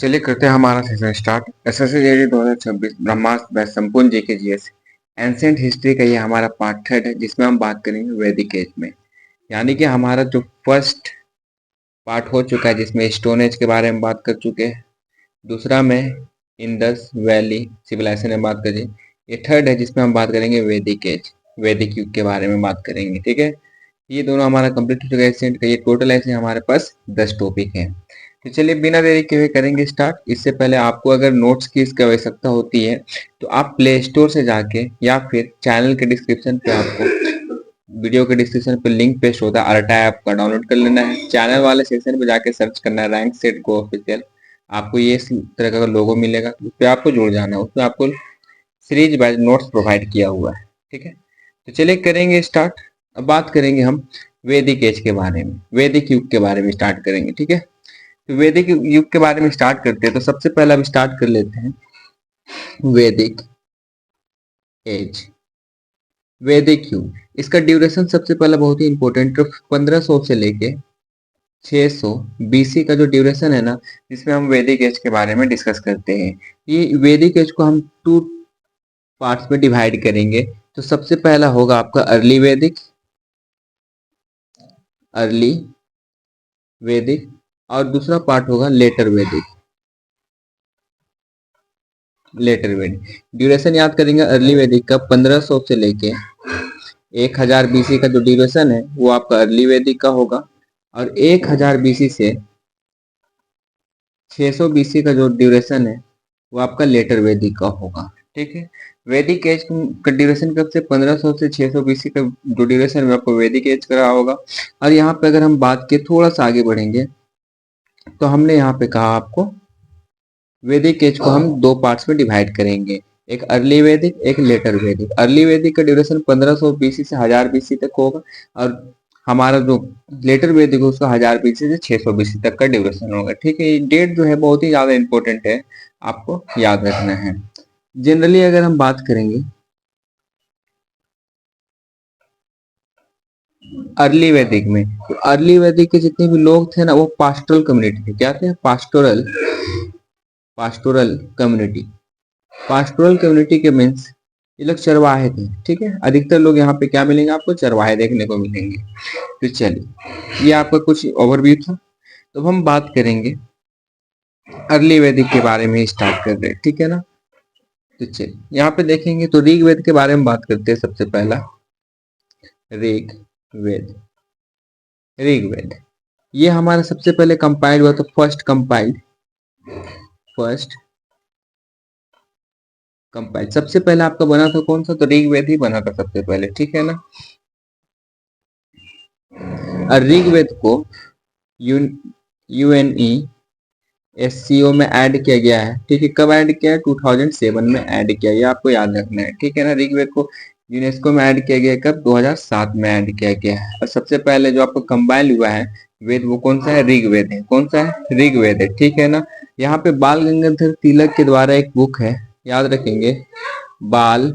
चलिए करते हैं हमारा सेशन स्टार्ट। एसएससी 2026 ब्रह्मास्त्र बैच संपूर्ण जीके जीएस एंशिएंट हिस्ट्री का ये हमारा पार्ट थर्ड है, जिसमें हम बात करेंगे वैदिक एज में। यानी कि हमारा जो फर्स्ट पार्ट हो चुका है, जिसमें स्टोन एज के बारे में बात कर चुके हैं, दूसरा में इंडस वैली सिविलाइजेशन में बात करें, ये थर्ड है जिसमें हम बात करेंगे वैदिक एज, वैदिक युग के बारे में बात करेंगे। ठीक है, ये दोनों हमारा कंप्लीट हो चुका है एंशिएंट का। ये टोटल ऐसे हमारे पास 10 टॉपिक है। तो चलिए बिना देरी के हुए करेंगे स्टार्ट। इससे पहले आपको अगर नोट्स की इसकी आवश्यकता होती है तो आप प्ले स्टोर से जाके या फिर चैनल के डिस्क्रिप्शन पे आपको वीडियो के डिस्क्रिप्शन पे लिंक पेस्ट होता है, अरटा ऐप का डाउनलोड कर लेना है। चैनल वाले सेक्शन पे जाके सर्च करना है रैंक सेट गो ऑफिशियल, आपको ये इस तरह का लोगो मिलेगा, उस पर आपको जुड़ जाना है। उसमें आपको सीरीज वाइज नोट्स प्रोवाइड किया हुआ है। ठीक है, तो चलिए करेंगे स्टार्ट। अब बात करेंगे हम वैदिक एज के बारे में, वैदिक युग के बारे में स्टार्ट करेंगे। ठीक है, तो वैदिक युग के बारे में स्टार्ट करते हैं। तो सबसे पहले हम स्टार्ट कर लेते हैं वैदिक एज, वैदिक युग। इसका ड्यूरेशन सबसे पहले बहुत ही इंपॉर्टेंट, 1500 से लेके 600 बीसी का जो ड्यूरेशन है ना, जिसमें हम वैदिक एज के बारे में डिस्कस करते हैं। ये वैदिक एज को हम टू पार्ट्स में डिवाइड करेंगे। तो सबसे पहला होगा आपका अर्ली वैदिक, अर्ली वैदिक, और दूसरा पार्ट होगा लेटर वैदिक, लेटर वैदिक। ड्यूरेशन याद करेंगे अर्ली वैदिक का 1500 से लेके 1000 बीसी का जो ड्यूरेशन है वो आपका अर्ली वैदिक का होगा, और 1000 बीसी से 600 बीसी का जो ड्यूरेशन है वो आपका लेटर वैदिक का होगा। ठीक है, वैदिक एज का ड्यूरेशन कब से 1500 से 600 बीसी का जो ड्यूरेशन है आपको वैदिक एज का रहा होगा। और यहाँ पे अगर हम बात के थोड़ा सा आगे बढ़ेंगे तो हमने यहाँ पे कहा आपको वैदिक एज को हम दो पार्ट्स में डिवाइड करेंगे, एक अर्ली वैदिक, एक लेटर वैदिक। अर्ली वैदिक का ड्यूरेशन 1500 बीसी से 1000 बीसी तक होगा, और हमारा जो लेटर वैदिक है उसका 1000 बीसी से 600 बीसी तक का ड्यूरेशन होगा। ठीक है, ये डेट जो है बहुत ही ज्यादा इंपॉर्टेंट है, आपको याद रखना है। जनरली अगर हम बात करेंगे अर्ली वैदिक में, तो अर्ली वैदिक के जितने भी लोग थे ना वो पास्टोरल कम्युनिटी थे। क्या थे? Pastoral, pastoral community. Pastoral community के मीन्स ये लोग चरवाहे थे। ठीक है, अधिकतर लोग यहाँ पे क्या मिलेंगे आपको? चरवाहे देखने को मिलेंगे। तो चलिए, ये आपका कुछ ओवरव्यू था। तो हम बात करेंगे अर्ली वैदिक के बारे में स्टार्ट कर रहे हैं। ठीक है ना, तो चलिए यहाँ पे देखेंगे तो ऋग्वेद के बारे में बात करते हैं। सबसे पहला ऋग्वेद, ऋग्वेद ये हमारा सबसे पहले कंपाइल्ड हुआ, तो फर्स्ट कंपाइल्ड, फर्स्ट कंपाइल्ड सबसे पहले आपका बना था कौन सा? तो ऋग्वेद ही बना था सबसे पहले। ठीक है ना, और ऋग्वेद को यूएनई एससीओ में ऐड किया गया है। ठीक है, कब ऐड किया है? 2007 में ऐड किया, ये आपको याद रखना है। ठीक है ना, ऋग्वेद को यूनेस्को में ऐड किया गया, कब? 2007 में ऐड किया गया है। और सबसे पहले जो आपको कंबाइंड हुआ है वेद, वो कौन सा है? ऋग्वेद है। कौन सा है? ऋग्वेद है। ठीक है ना, यहाँ पे बाल गंगाधर तिलक के द्वारा एक बुक है, याद रखेंगे, बाल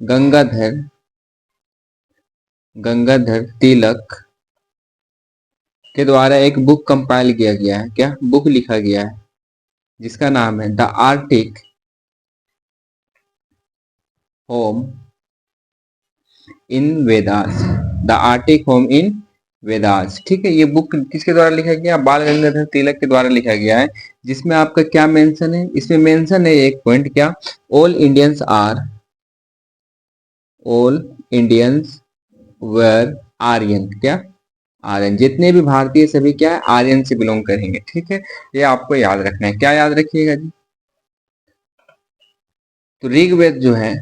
गंगाधर, गंगाधर तिलक के द्वारा एक बुक कंपाइल किया गया है। क्या बुक लिखा गया है? जिसका नाम है the Arctic home in Vedas, the Arctic home in Vedas. ठीक है, ये बुक किसके द्वारा लिखा गया? बाल गंगाधर तिलक के द्वारा लिखा गया है। जिसमें आपका क्या मेंशन है? इसमें मेंशन है एक पॉइंट, क्या? All Indians are, all Indians were Aryan. क्या? आर्यन, जितने भी भारतीय सभी क्या है? आर्यन से बिलोंग करेंगे। ठीक है, ये आपको याद रखना है। क्या याद रखिएगा जी? तो ऋग्वेद जो है,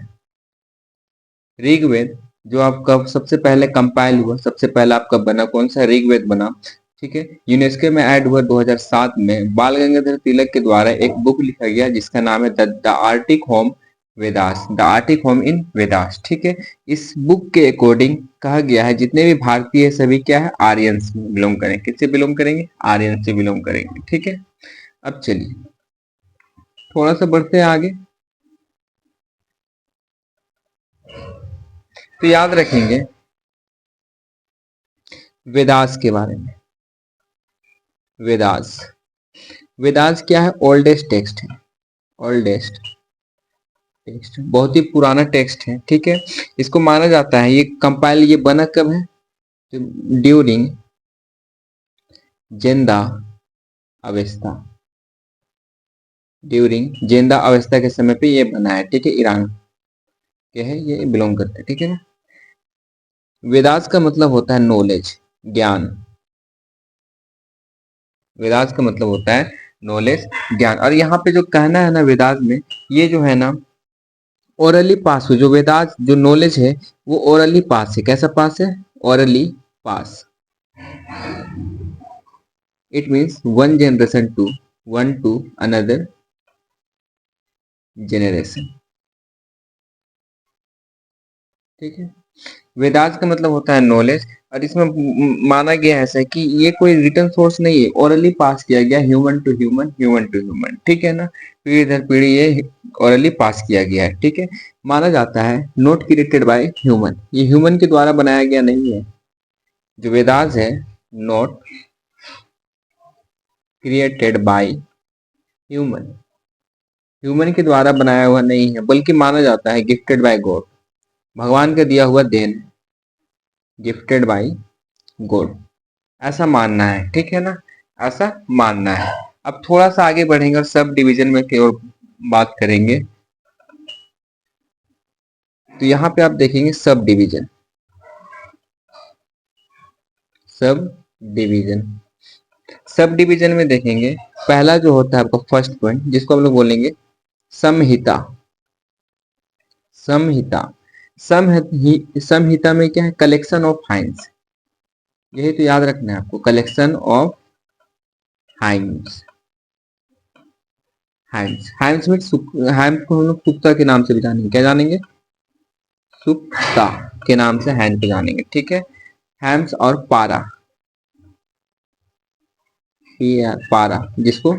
ऋग्वेद जो आपका सबसे पहले कंपाइल हुआ, सबसे पहला आपका बना कौन सा? ऋग्वेद बना। ठीक है, यूनेस्को में ऐड हुआ 2007 में। बाल गंगाधर तिलक के द्वारा एक बुक लिखा गया जिसका नाम है the Arctic home Vedas, the Arctic home in Vedas. ठीक है, इस बुक के अकॉर्डिंग कहा गया है जितने भी भारतीय सभी क्या है? आर्यन से बिलोंग करेंगे। किससे बिलोंग करेंगे? आर्यन से बिलोंग करेंगे। ठीक है, अब चलिए थोड़ा सा बढ़ते हैं आगे। तो याद रखेंगे वेदास के बारे में, वेदास वेदास क्या है? ओल्डेस्ट टेक्स्ट है, ओल्डेस्ट टेक्स्ट, बहुत ही पुराना टेक्स्ट है, ठीक है। इसको माना जाता है, ये कंपाइल, ये बना कब है? ड्यूरिंग जेंदा अवस्था, ड्यूरिंग जेंदा अवस्था के समय पे ये बना है, ठीक है। ईरान के है, ये बिलोंग करते हैं, ठीक है ना। वेदास का मतलब होता है नॉलेज, ज्ञान। वेदास का मतलब होता है नॉलेज, ज्ञान। और यहाँ पे जो कहना है ना वेदास में, ये जो है ना ओरली पास हो, जो वेदास जो नॉलेज है वो ओरली पास है। कैसा पास है? Orally pass. It means one two another generation, ठीक है। वेदास का मतलब होता है नॉलेज, और इसमें माना गया है ऐसा कि ये कोई रिटर्न सोर्स नहीं है, ओरली पास किया गया, human to human, human to human, ठीक है ना। पीढ़ी दर पीढ़ी ये ओरली पास किया गया है, ठीक है। माना जाता है नॉट क्रिएटेड बाय ह्यूमन, ये ह्यूमन के द्वारा बनाया गया नहीं है। जो वेदास है not created by human, human के द्वारा बनाया हुआ नहीं है, बल्कि माना जाता है गिफ्टेड बाय गॉड, भगवान का दिया हुआ देन, गिफ्टेड बाय गॉड, ऐसा मानना है, ठीक है ना। ऐसा मानना है। अब थोड़ा सा आगे बढ़ेंगे और सब डिवीजन में की ओर बात करेंगे। तो यहाँ पे आप देखेंगे sub division, sub division, sub division में देखेंगे पहला जो होता है आपका फर्स्ट पॉइंट, जिसको हम लोग बोलेंगे समहिता। समहिता, समहिता में क्या है? कलेक्शन ऑफ हाइम्स, यही तो याद रखना है आपको, collection of hymns. Hymns, hymns में हाइम्स को हम लोग सुक्ता के नाम से भी जानेंगे। क्या जानेंगे? सुक्ता के नाम से हैंड को जानेंगे, ठीक है। हैम्स और पारा, ये पारा जिसको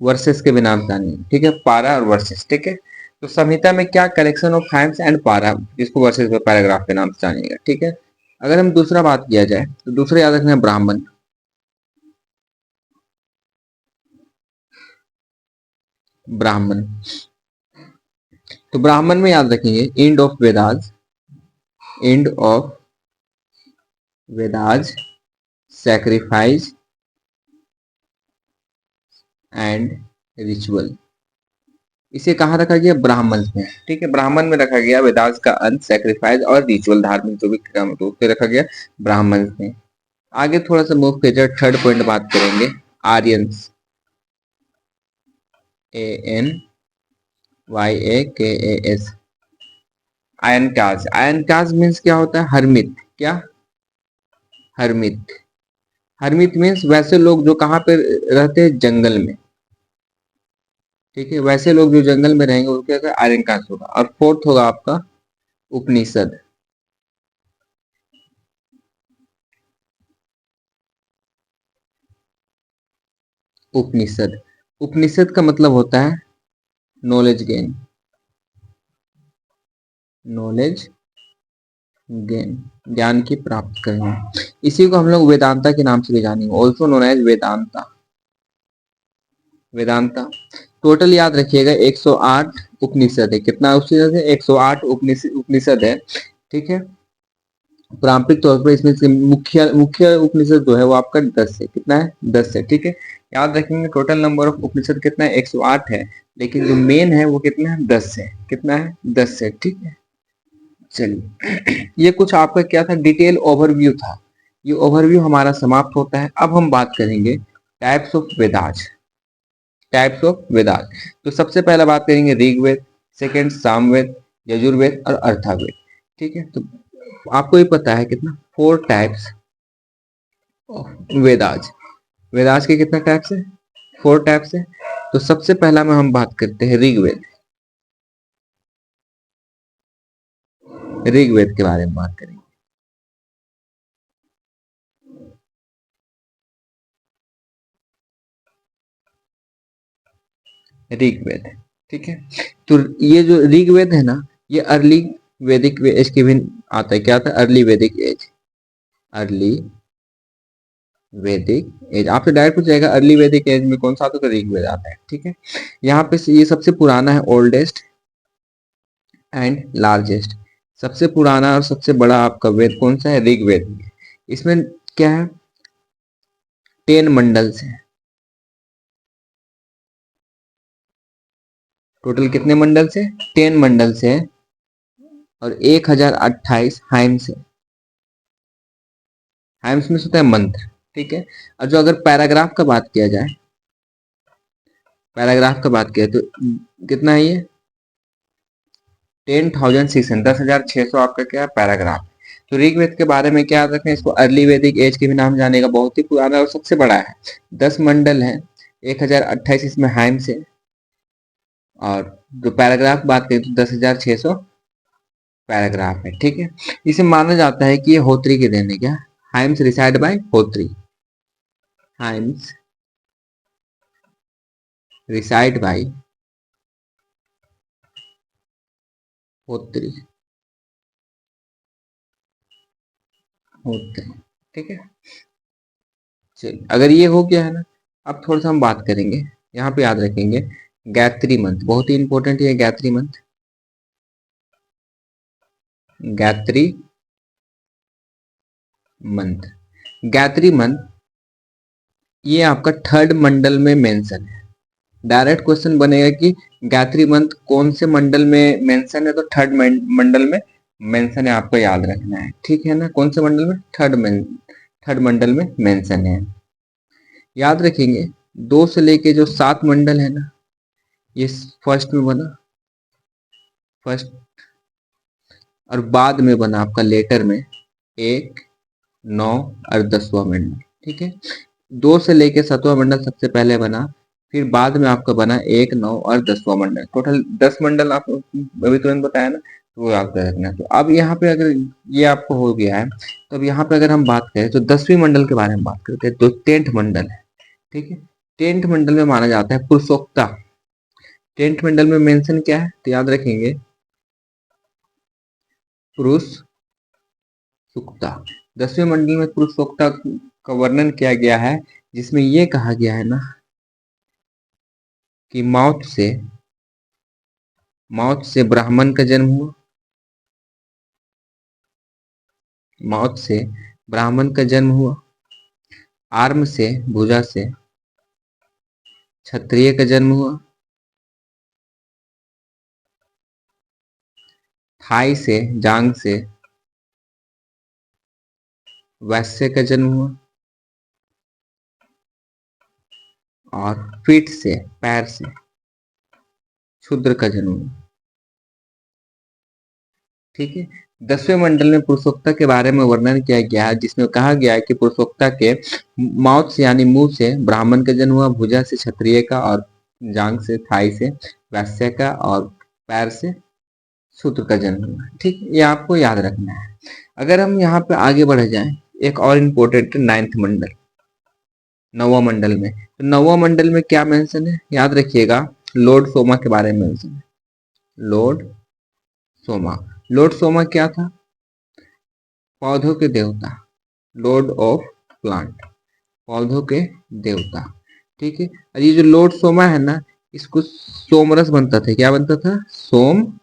वर्सेस के भी नाम जानेंगे, ठीक है। पारा और वर्सेस, ठीक है। तो संहिता में क्या? कलेक्शन ऑफ हैम्स एंड पारा, जिसको वर्सेस में पैराग्राफ के नाम से जानेंगे, ठीक है। अगर हम दूसरा बात किया जाए तो दूसरा याद रखना है ब्राह्मण। ब्राह्मण, तो ब्राह्मण में याद रखेंगे end of Vedas, end of Vedas, sacrifice and ritual. इसे कहाँ रखा गया? ब्राह्मण में, ठीक है। ब्राह्मण में रखा गया वेदास का अंत, सैक्रिफाइस और रिचुअल, धार्मिक जो भी क्रम तो उसे रखा गया ब्राह्मण में। आगे थोड़ा सा मूव कीजिए, थर्ड पॉइंट बात करेंगे आर्यंस, ANYAKAS, आयन काज। आयन काज मीन्स क्या होता है? हरमित। क्या? हरमित। हरमित मीन्स वैसे लोग जो कहाँ पे रहते हैं? जंगल में, ठीक है। वैसे लोग जो जंगल में रहेंगे वो क्या? आयन काज होगा। और फोर्थ होगा आपका उपनिषद। उपनिषद, उपनिषद का मतलब होता है नॉलेज गेन, नॉलेज गेन, ज्ञान की प्राप्त करना। इसी को हम लोग वेदांता के नाम से भी जानेंगे, also known as Vedanta. Vedanta total याद रखिएगा 108 उपनिषद है। कितना उपनिषद है? 108 उपनिषद है, ठीक है। पारंपरिक तौर पर इसमें से मुख्य मुख्य उपनिषद जो है वो आपका 10 है। कितना है? 10 है, ठीक है। याद रखेंगे टोटल नंबर ऑफ उपनिषद कितना है? 108 है, लेकिन जो मेन है वो कितना है? 10 है। कितना है? 10 है, ठीक है। चलिए, ये कुछ आपका क्या था? डिटेल ओवरव्यू था। ये ओवरव्यू हमारा समाप्त होता है। अब हम बात करेंगे types of Vedas, types of Vedas. तो सबसे पहला बात करेंगे ऋग्वेद, सेकंड सामवेद, यजुर्वेद और अर्थावेद, ठीक है। तो आपको ये पता है कितना? 4 टाइप्स ऑफ वेदास। वेदास के कितना टाइप्स है? 4 टाइप्स है। तो सबसे पहला में हम बात करते हैं ऋग्वेद। ऋग्वेद के बारे में बात करेंगे। ऋग्वेद, ठीक है। तो ये जो ऋग्वेद है ना, ये अर्ली वैदिक एज के भी आता है। क्या आता है? अर्ली वैदिक एज, अर्ली वैदिक एज आपसे डायरेक्ट पूछ जाएगा अर्ली वैदिक एज में कौन सा आता है, तो ऋग्वेद आता है। ठीक है, यहाँ पे ये सबसे पुराना है, ओल्डेस्ट एंड लार्जेस्ट। सबसे पुराना और सबसे बड़ा आपका वेद कौन सा है, ऋग्वेद। इसमें क्या है, 10 मंडल्स हैं। टोटल कितने मंडल से, 10 मंडल से, और 1028 हाइम्स है। हाइम्स में से होता है मंत्र। ठीक है, और जो अगर पैराग्राफ का बात किया जाए, पैराग्राफ का बात किया तो कितना है ये, 10,600, 10,600 आपका क्या है, पैराग्राफ। तो ऋग्वेद के बारे में क्या याद रखें, इसको अर्ली वैदिक एज के भी नाम जानेगा, बहुत ही पुराना और सबसे बड़ा है। 10 मंडल है, 1028 इसमें हाइम्स है, और जो पैराग्राफ बात करें तो 10,600 पैराग्राफ है। ठीक है, इसे माना जाता है कि ये होत्री के देन है। क्या, हाइम्स रिसाइड बाय होत्री, हाइम्स रिसाइड बाय होत्री, होत्री। ठीक है, चलिए अगर ये हो गया है ना, अब थोड़ा सा हम बात करेंगे, यहाँ पे याद रखेंगे गायत्री मंत्र, बहुत ही इंपॉर्टेंट है गायत्री मंत्र। गायत्री मंत्र, गायत्री मंत्र ये आपका थर्ड मंडल में मेंशन है। डायरेक्ट क्वेश्चन बनेगा कि गायत्री मंत्र कौन से मंडल में मेंशन है, तो थर्ड मंडल में मेंशन है, आपको याद रखना है। ठीक है ना, कौन से मंडल में, थर्ड मंडल में मेंशन है। याद रखेंगे 2 से लेके जो 7 मंडल है ना, ये फर्स्ट में बना, फर्स्ट, और बाद में बना आपका लेटर में 1, 9 और 10वां मंडल। ठीक है, 2 से लेके 7वां मंडल सबसे पहले बना, फिर बाद में आपका बना 1, 9 और 10वां मंडल। टोटल 10 मंडल आपको अभी तुरंत बताया ना, तो वो याद रखना है। तो अब यहाँ पे अगर ये आपको हो गया है, तो अब यहाँ पे अगर हम बात करें तो 10वीं मंडल के बारे में बात करते हैं, तो 10th मंडल है। ठीक है, 10th मंडल में माना जाता है पुरुषोक्ता। 10th मंडल में मेंशन क्या है, तो याद रखेंगे पुरुष सुक्ता। 10वें मंडल में पुरुष सुक्ता का वर्णन किया गया है, जिसमें यह कहा गया है ना कि मौत से ब्राह्मण का जन्म हुआ, मौत से ब्राह्मण का जन्म हुआ, आर्म से भुजा से क्षत्रिय का जन्म हुआ, थाई से जांग से वैश्य का जन्म हुआ, और फीट से पैर से शूद्र का जन्म हुआ। ठीक है, 10वें मंडल में पुरुषोक्ता के बारे में वर्णन किया गया है, जिसमें कहा गया है कि पुरुषोक्ता के माउथ से यानी मुंह से ब्राह्मण का जन्म हुआ, भुजा से क्षत्रिय का, और जांग से थाई से वैश्य का, और पैर से शूद्र का जन्म हुआ। ठीक है, ये आपको याद रखना है। अगर हम यहाँ पे आगे बढ़ जाएं, एक और इम्पोर्टेंट 9th मंडल, 9वां मंडल में, तो 9वां मंडल में क्या मेंशन है, याद रखिएगा लॉर्ड सोमा के बारे में मेंशन है। लॉर्ड सोमा, लॉर्ड सोमा क्या था, पौधों के देवता, लॉर्ड ऑफ प्लांट, पौधों के देवता। ठीक है, और ये जो लॉर्ड सोमा है ना, इसको सोमरस बनता था, क्या बनता था, सोम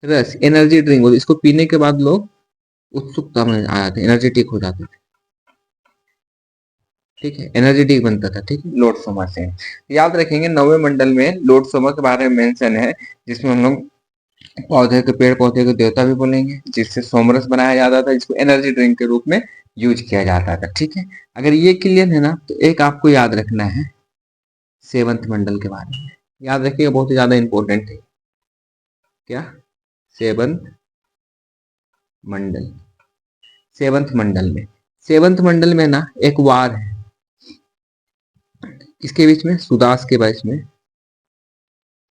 रस, एनर्जी ड्रिंक, इसको पीने के बाद लोग उत्सुकता में आ जाते, एनर्जेटिक हो जाते थे। ठीक है, एनर्जेटिक बनता था। ठीक है, लॉर्ड सोमा से याद रखेंगे। 9वें मंडल में लॉर्ड सोमा के बारे में मेंशन है, जिसमें हम लोग पौधे के, पेड़ पौधे को देवता भी बोलेंगे, जिससे सोमरस बनाया जाता था, जिसको एनर्जी ड्रिंक के रूप में यूज किया जाता था। ठीक है, अगर ये क्लियर है ना, तो एक आपको याद रखना है 7th मंडल के बारे में, याद रखिएगा, बहुत ही ज्यादा इंपॉर्टेंट है। क्या, 7th मंडल, 7th मंडल में, 7th मंडल में ना एक वार है, किसके बीच में, सुदास के बीच में,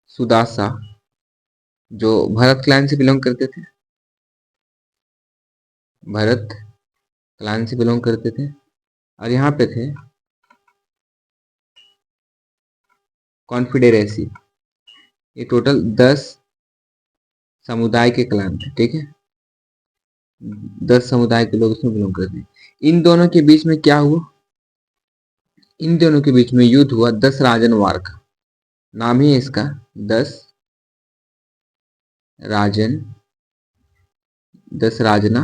सुदासा जो भरत क्लान से बिलोंग करते थे, भरत क्लान से बिलोंग करते थे, और यहाँ पे थे कॉन्फिडेरेसी। ये टोटल 10 समुदाय के क्लान थे। ठीक है, 10 समुदाय के लोग इसमें बिलोंग करते हैं। इन दोनों के बीच में क्या हुआ, इन दोनों के बीच में युद्ध हुआ 10 राजन वार का। नाम ही है इसका 10 राजन, 10 राजना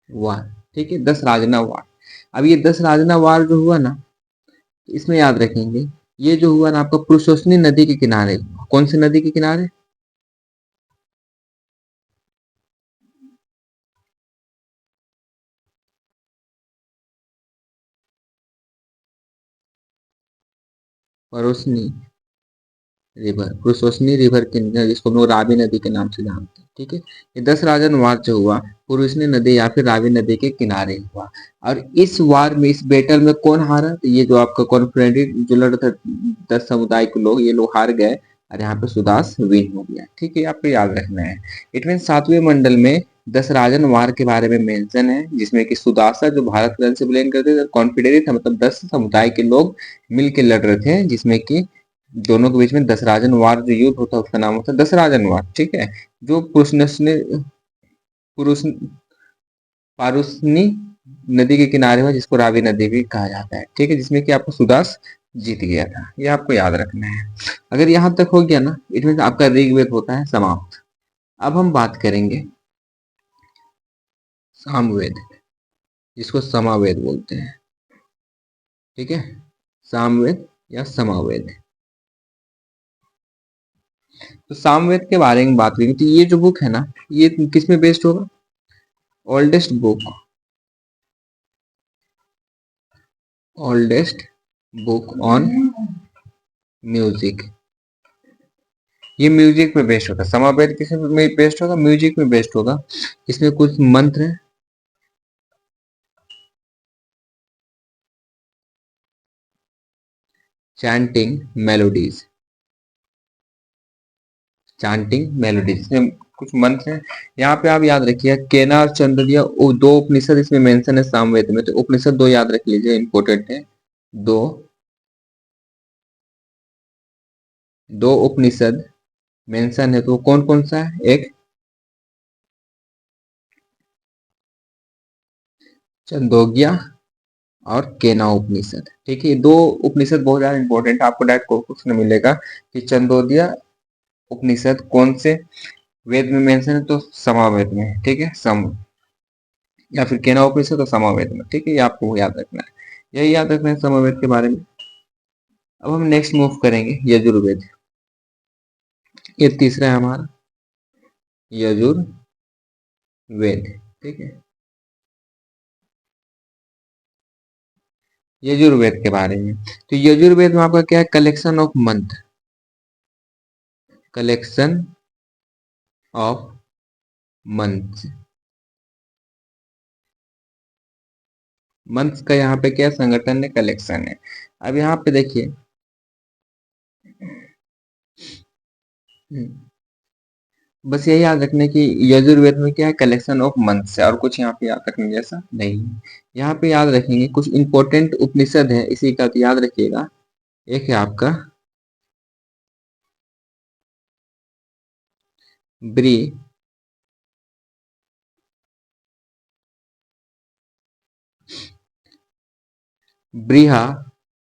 वार। ठीक है, 10 राजना वार। अब ये 10 राजना वार जो हुआ ना, इसमें याद रखेंगे ये जो हुआ ना आपका पुरुषोष्णी नदी के किनारे। कौन सी नदी के किनारे? परोसनी रिवर, पुरुषोष्णी रिवर के, जिसको हम लोग रावी नदी के नाम से जानते हैं। ठीक है, ये 10 राजन वार जो हुआ पुरुषोष्णी नदी या फिर रावी नदी के किनारे हुआ। और इस वार में, इस बैटल में कौन हारा? तो ये जो आपका कॉन्फेडरेट जो लड़ रहा था 10 समुदाय के लोग, ये लोग हार गए और यहाँ पे सुदास विन हो गया। ठीक है, आपको याद रखना है। इट मीन 7वें मंडल में 10 राजन वार के बारे में मेंशन है, जिसमें कि सुदासा जो भारत रन से बिलोंग करते थे, कॉन्फेडरेट था मतलब 10 समुदाय के लोग मिल के लड़ रहे थे, जिसमें कि दोनों के बीच में दशराजन वार जो युद्ध होता है उसका नाम होता है दशराजन वार। ठीक है, जो पुरुष पारुसनी नदी के किनारे हुआ, जिसको रावी नदी भी कहा जाता है। ठीक है, जिसमें कि आपको सुदास जीत गया था, ये आपको याद रखना है। अगर यहां तक हो गया ना, इट मीन आपका ऋग्वेद होता है समाप्त। अब हम बात करेंगे सामवेद, जिसको समावेद बोलते हैं। ठीक है, सामवेद या समावेद। तो सामवेद के बारे में बात करेंगे तो ये जो बुक है ना, ये किस में बेस्ड होगा? Oldest book, oldest book on music. ये म्यूजिक में बेस्ड होगा। समावेद किस में बेस्ड होगा? म्यूजिक में बेस्ड होगा। इसमें कुछ मंत्र है, चैंटिंग मेलोडीज, चैंटिंग मेलोडीज इसमें कुछ मंत्र हैं। यहाँ पे आप याद रखिए केना और चंद्रदिया, दो उपनिषद इसमें मेंशन है सामवेद में, तो उपनिषद दो याद रख लीजिए, इंपॉर्टेंट है। दो दो उपनिषद मेंशन है, तो कौन कौन सा है? एक चंदोग्या और केना उपनिषद। ठीक है, दो उपनिषद बहुत ज्यादा इंपॉर्टेंट है, आपको डायरेक्ट क्वेश्चन मिलेगा कि चंदोदिया उपनिषद कौन से वेद में मेंशन है? तो समावेद में है। ठीक है, सम, या फिर केना उपनिषद तो समावेद में। ठीक है, ये आपको याद रखना है, यही याद रखना है समावेद के बारे में। अब हम नेक्स्ट मूव करेंगे यजुर्वेद। ये तीसरा है हमारा यजुर्वेद। ठीक है, यजुर्वेद के बारे में। तो यजुर्वेद में आपका क्या है? कलेक्शन ऑफ मंत्र, कलेक्शन ऑफ मंत्र। मंत्र का यहाँ पे क्या संगठन है? कलेक्शन है। अब यहाँ पे देखिए, बस यही याद रखने की यजुर्वेद में क्या है? कलेक्शन ऑफ मंत्र है, और कुछ यहाँ पे याद रखने जैसा नहीं है। यहाँ पे याद रखेंगे कुछ इंपॉर्टेंट उपनिषद है इसी का, तो याद रखिएगा। एक है आपका ब्री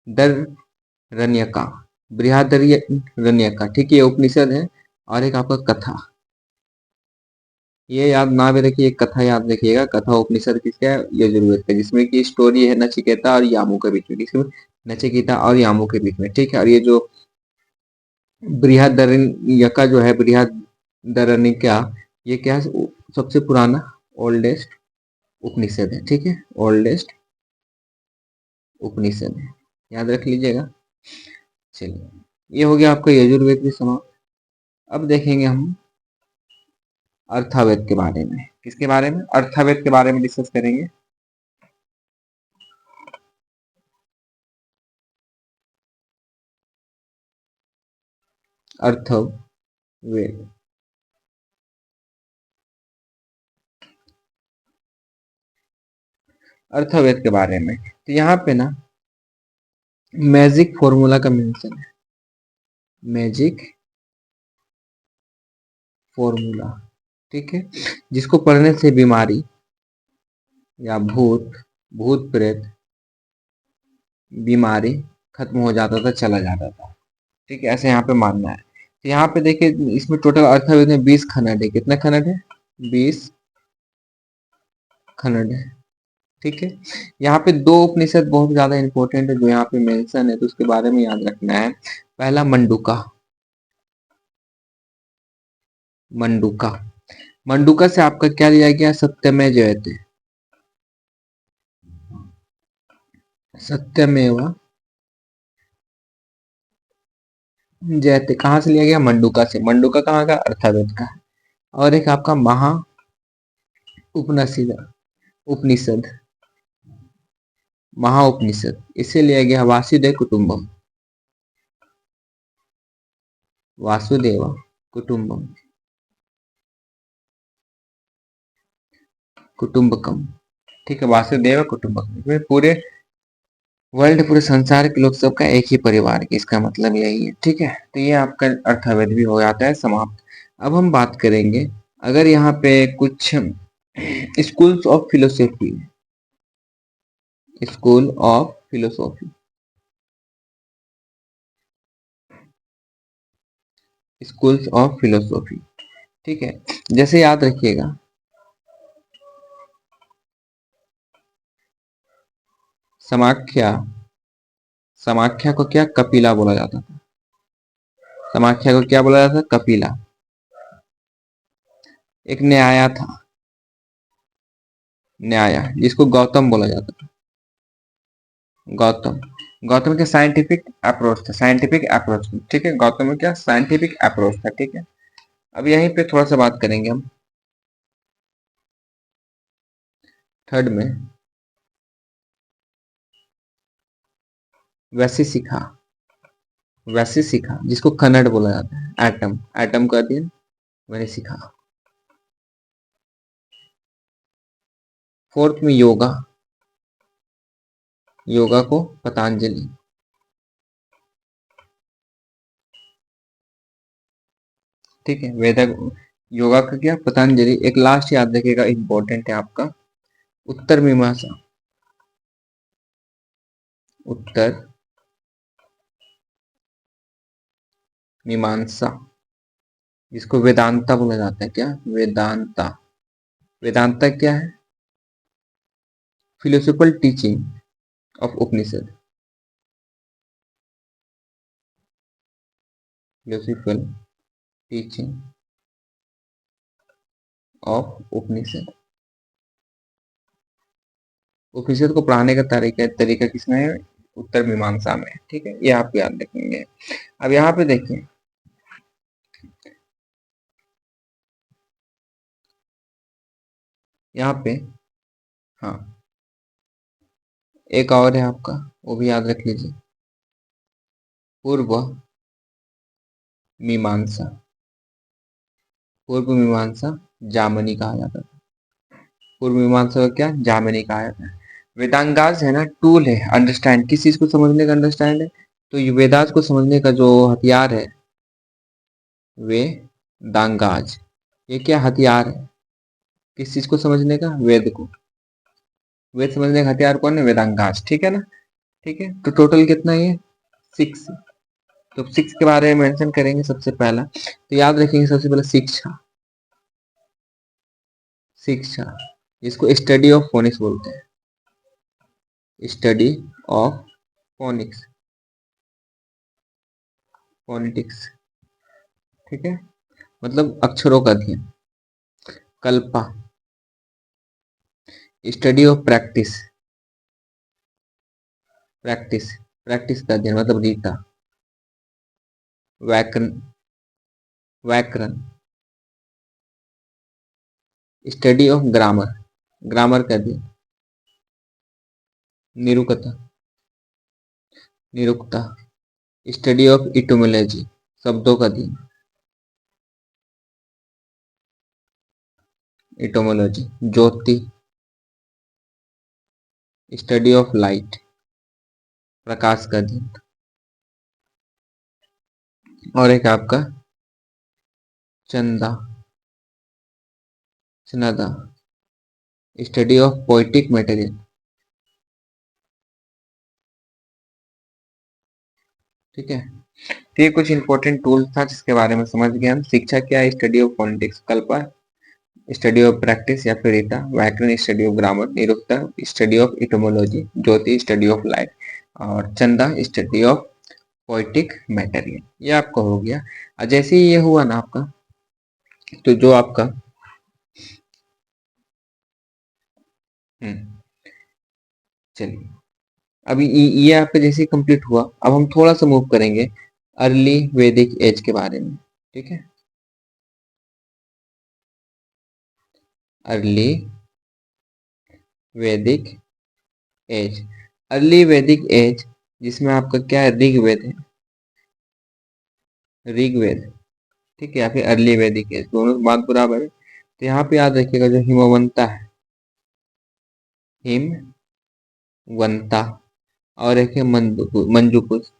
बृहदरण्यका, बृहदरण्यका। ठीक है, ये उपनिषद है। और एक आपका कथा, ये याद ना भी रखिए, कथा याद रखिएगा। कथा उपनिषद किसका है? यजुर्वेद का, जिसमें की स्टोरी है नचिकेता और यामू के बीच में। किसमें? नचिकेता और यामू के बीच में। ठीक है, और ये जो बृहदरण्यका जो है, बृहदरण्यका, ये क्या है? सबसे पुराना ओल्डेस्ट उपनिषद है। ठीक है, ओल्डेस्ट उपनिषद है, याद रख लीजिएगा। चलिए, ये हो गया आपका यजुर्वेद भी समाप्त। अब देखेंगे हम अर्थावेद के बारे में। किसके बारे में? अर्थावेद के बारे में डिस्कस करेंगे। अर्थवेद, अर्थवेद के बारे में तो यहाँ पे ना मैजिक फॉर्मूला का मेंशन है, मैजिक फॉर्मूला। ठीक है, जिसको पढ़ने से बीमारी या भूत, भूत प्रेत, बीमारी खत्म हो जाता था, चला जाता था। ठीक है, ऐसे यहाँ पे मानना है। तो यहाँ पे देखिए इसमें टोटल अर्थवेद में 20 खंड है। कितने खंड है? 20 खंड है। ठीक है, यहाँ पे दो उपनिषद बहुत ज्यादा इंपॉर्टेंट है जो यहाँ पे मेंशन है, तो उसके बारे में याद रखना है। पहला मंडूका। मंडूका, मंडूका से आपका क्या लिया गया? सत्यमेव जयते। सत्यमेव जयते कहाँ से लिया गया? मंडूका से। मंडूका कहाँ का? अर्थवेद का है। और एक आपका महा उपनिषद, उपनिषद, महा उपनिषद, इसे लिया गया वासुदेव कुटुंबम। वासुदेव कुटुंबम, कुटुंबकम। ठीक है, वासुदेव कुटुंबकम में पूरे वर्ल्ड, पूरे संसार के लोग सबका एक ही परिवार है, इसका मतलब यही है। ठीक है, तो ये आपका अर्थवेद भी हो जाता है समाप्त। अब हम बात करेंगे, अगर यहाँ पे कुछ schools of philosophy, school of philosophy, schools of philosophy. ठीक है, जैसे याद रखिएगा, समाख्या, समाख्या को क्या कपिला बोला जाता था? समाख्या को क्या बोला जाता था? कपिला। एक न्याया था, न्याया, जिसको गौतम बोला जाता था। गौतम, गौतम के साइंटिफिक अप्रोच था, साइंटिफिक अप्रोच। ठीक है, गौतम में क्या साइंटिफिक अप्रोच था। ठीक है, अब यहीं पे थोड़ा सा बात करेंगे हम थर्ड में, वैसे सीखा, वैसे सीखा, जिसको कन्नड़ बोला जाता है, एटम, एटम का अध्ययन वैसे सीखा। फोर्थ में योगा, योगा को पतंजलि। ठीक है, वेदक, योगा का क्या? पतंजलि। एक लास्ट याद रखिएगा, इंपॉर्टेंट है आपका, उत्तर मीमांसा, उत्तर मीमांसा, जिसको वेदांता बोला जाता है। क्या? वेदांता। वेदांता क्या है? Philosophical teaching of Upanishad, philosophical teaching of Upanishad. Upanishad को पढ़ाने का तरीका तरीका किसमें है? उत्तर मीमांसा में। ठीक है, ये आप याद रखेंगे। अब यहाँ पे देखिए, यहाँ पे, हाँ, एक और है आपका, वो भी याद रख लीजिए, पूर्व मीमांसा। पूर्व मीमांसा जामनी कहा जाता है। पूर्व मीमांसा को क्या? जामनी कहा जाता है। वेदांगाज है ना, टूल है, अंडरस्टैंड, किस चीज को समझने का अंडरस्टैंड है, तो ये वेदांत को समझने का जो हथियार है, वे दांगाज, ये क्या हथियार है? किस चीज को समझने का? वेद को। वेद समझने का हथियार कौन है? वेदांगाज। ठीक है ना? ठीक है, तो टोटल कितना है ये? 6। तो 6 के बारे में मेंशन करेंगे सबसे पहला, तो याद रखेंगे सबसे पहले शिक्षा, शिक्षा, इसको स्टडी ऑफ फोनिक्स बोलते हैं, स्टडी ऑफ फोनिक्स, फोनेटिक्स। ठीक है, मतलब अक्षरों का अध्ययन। Kalpa, study of practice, practice, practice का अध्ययन मतलब रीता। व्याकरण, व्याकरण, स्टडी ऑफ ग्रामर, ग्रामर का अध्ययन। निरुक्ता, निरुक्ता, स्टडी ऑफ इटोमोलॉजी, शब्दों का अध्ययन। इटोमोलॉजी। ज्योति, स्टडी ऑफ लाइट, प्रकाश का अध्ययन। और एक आपका चंदा, चनादा, स्टडी ऑफ पोएटिक मटेरियल, ठीक है। तो ये कुछ इंपॉर्टेंट टूल था जिसके बारे में समझ गए हम। शिक्षा क्या है? Study of phonetics. Kalpa study of practice या फिर रीता। Vyakarana study of grammar. Nirukta study of etymology. Jyoti study of light. और Chhanda study of poetic material. ये आपका हो गया। और जैसे ही ये हुआ ना आपका, तो जो आपका चलिए, अभी ये आपका जैसे कंप्लीट हुआ, अब हम थोड़ा सा मूव करेंगे अर्ली वैदिक एज के बारे में। ठीक है, अर्ली वैदिक एज। अर्ली वैदिक एज जिसमें आपका क्या है, ऋग्वेद है, ऋग्वेद। ठीक है, या फिर अर्ली वैदिक एज, दोनों बात बराबर है। तो यहाँ पे याद रखिएगा जो हिमवंता है, हिमवंता, और एक है मंजुकुस,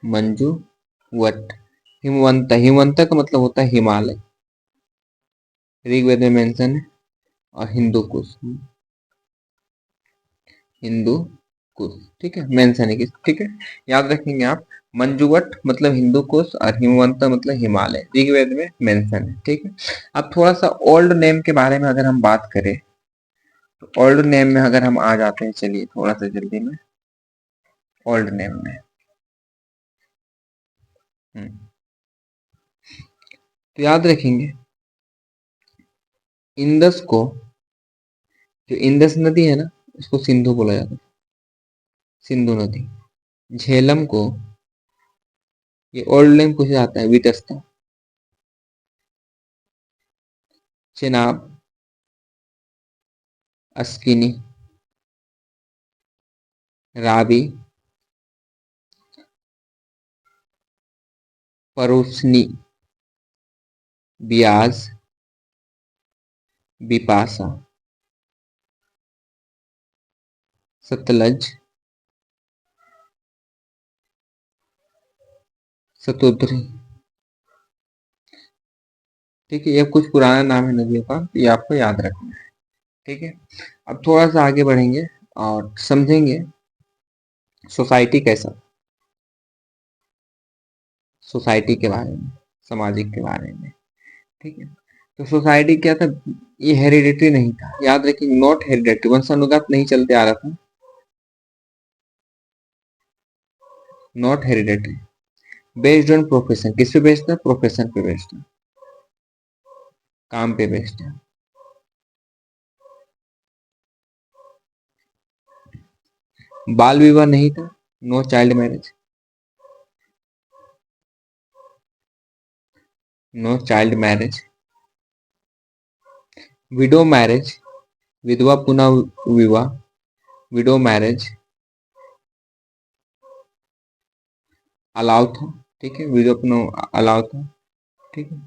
मंजुवट। हिमवंता, हिमवंता का मतलब होता है हिमालय, ऋग्वेद में मेंशन है। और हिंदू कुश, हिंदू कुश, ठीक है, मेंशन है कि, ठीक है, याद रखेंगे आप। मंजुवट मतलब हिंदू कुश और हिमवंता मतलब हिमालय, ऋग्वेद में मेंशन है। ठीक है। अब थोड़ा सा ओल्ड नेम के बारे में अगर हम बात करें, तो ओल्ड नेम में अगर हम आ जाते हैं, चलिए थोड़ा सा जल्दी में ओल्ड नेम में। तो याद रखेंगे इंदस को, जो इंदस नदी है ना, उसको सिंधु बोला जाता है, सिंधु नदी। झेलम को, ये ओल्ड नेम पूछा जाता है, वितस्ता। चेनाब, अस्किनी, रावी, परोसनी, बियाज, बिपाशा, सतलज, सतुद्री। ठीक है, ये कुछ पुराना नाम है नदियों का, ये आपको याद रखना है। ठीक है। अब थोड़ा सा आगे बढ़ेंगे और समझेंगे सोसाइटी कैसा, सोसाइटी के बारे में, सामाजिक के बारे में। ठीक है। तो सोसाइटी क्या था, ये हेरिडेटरी नहीं था, याद रखिए, नॉट हेरिडेटरी, वंशानुगत नहीं चलते आ रहा था, not hereditary. Based on profession, किस पे बेस्ड था, प्रोफेशन पे बेस्ड था, काम पे बेस्ड है। बाल विवाह नहीं था, no child marriage, no child marriage. Widow marriage, विधवा पुनः विवाह, विडो मैरिज अलाउ था। ठीक है, विडो पुनः अलाउ था। ठीक है।